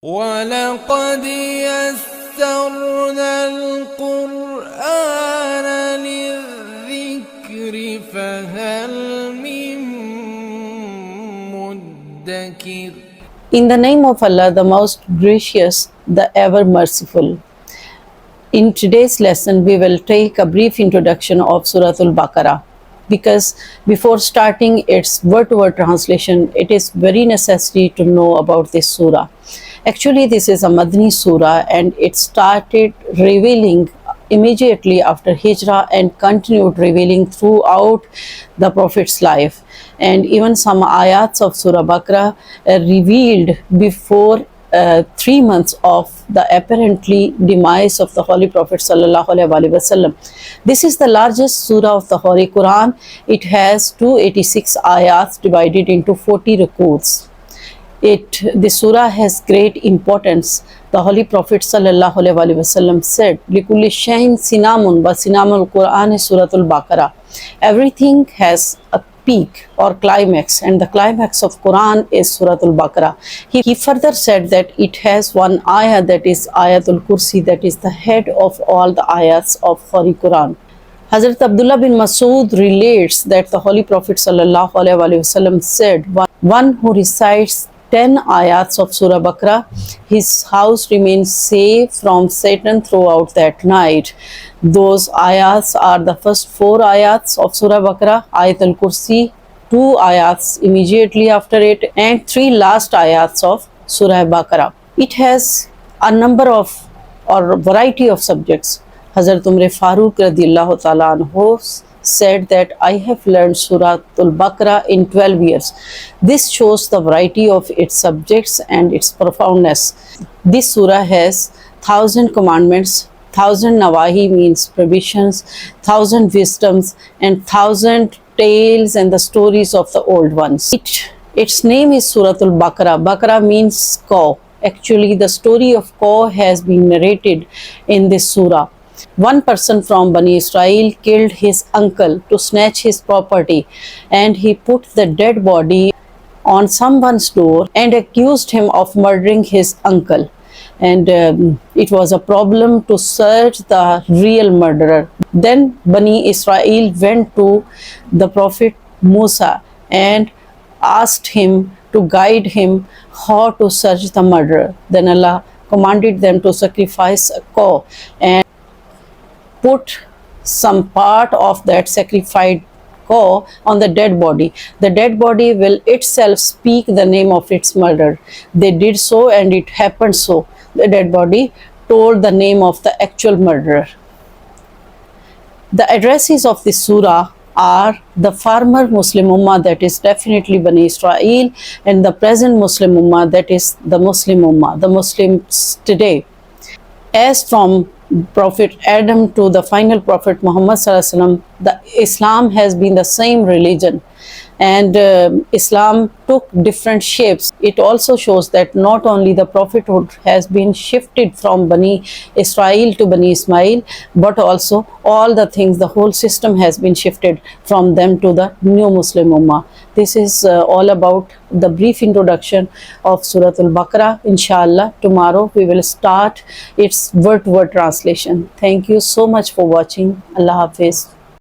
وَلَقَدْ يَسَّرْنَا الْقُرْآنَ لِلذِّكْرِ فَهَلْ مِن مُّدَّكِرٍ. In the name of Allah, the most gracious, the ever merciful. In today's lesson, we will take a brief introduction of Surah Al-Baqarah, because before starting its word-to-word translation, it is very necessary to know about this surah. Actually, this is a Madani surah and it started revealing immediately after Hijrah and continued revealing throughout the Prophet's life. And even some ayats of Surah Baqarah revealed before 3 months of the apparently demise of the Holy Prophet Sallallahu Alaihi Wasallam. This is the largest surah of the Holy Quran. It has 286 ayats divided into 40 rukus. The surah has great importance. The Holy Prophet Sallallahu Alaihi Wasallam said, "Likulli shayin sinamun wa sinamul Quran is Suratul Baqarah." Everything has a peak or climax, and the climax of Quran is Suratul Baqarah. He further said that it has one ayah, that is Ayatul Kursi, that is the head of all the ayats of Holy Quran. Hazrat Abdullah bin Masud relates that the Holy Prophet Sallallahu Alaihi Wasallam said, "One who recites 10 ayats of Surah Baqarah, his house remains safe from Satan throughout that night." Those ayats are the first 4 ayats of Surah Baqarah, Ayat al-Kursi, 2 ayats immediately after it, and 3 last ayats of Surah Baqarah. It has a number of or variety of subjects. Hazrat Umar Farooq radiyallahu ta'ala anhu said that I have learned Surah Al-Baqarah in 12 years. This shows the variety of its subjects and its profoundness. This surah has 1000 commandments, 1000 nawahi means prohibitions, 1000 wisdoms, and 1000 tales and the stories of the old ones. Its name is Surah Al-Baqarah. Baqarah means cow. Actually, the story of cow has been narrated in this surah. One person from Bani Israel killed his uncle to snatch his property, and he put the dead body on someone's door and accused him of murdering his uncle. And it was a problem to search the real murderer. Then Bani Israel went to the Prophet Musa and asked him to guide him how to search the murderer. Then Allah commanded them to sacrifice a cow and put some part of that sacrificed cow on the dead body. The dead body will itself speak the name of its murderer. They did so, and it happened so. The dead body told the name of the actual murderer. The addresses of this surah are the former Muslim Ummah, that is definitely Bani Israel, and the present Muslim Ummah, that is the Muslim Ummah, the Muslims today. As from Prophet Adam to the final Prophet Muhammad Sallallahu Alaihi Wasallam, the Islam has been the same religion, and Islam took different shapes. It also shows that not only the prophethood has been shifted from Bani Israel to Bani Ismail, but also all the things, the whole system has been shifted from them to the new Muslim Ummah. This is all about the brief introduction of Surah Al-Baqarah. Inshallah, tomorrow we will start its word-to-word translation. Thank you so much for watching. Allah Hafiz.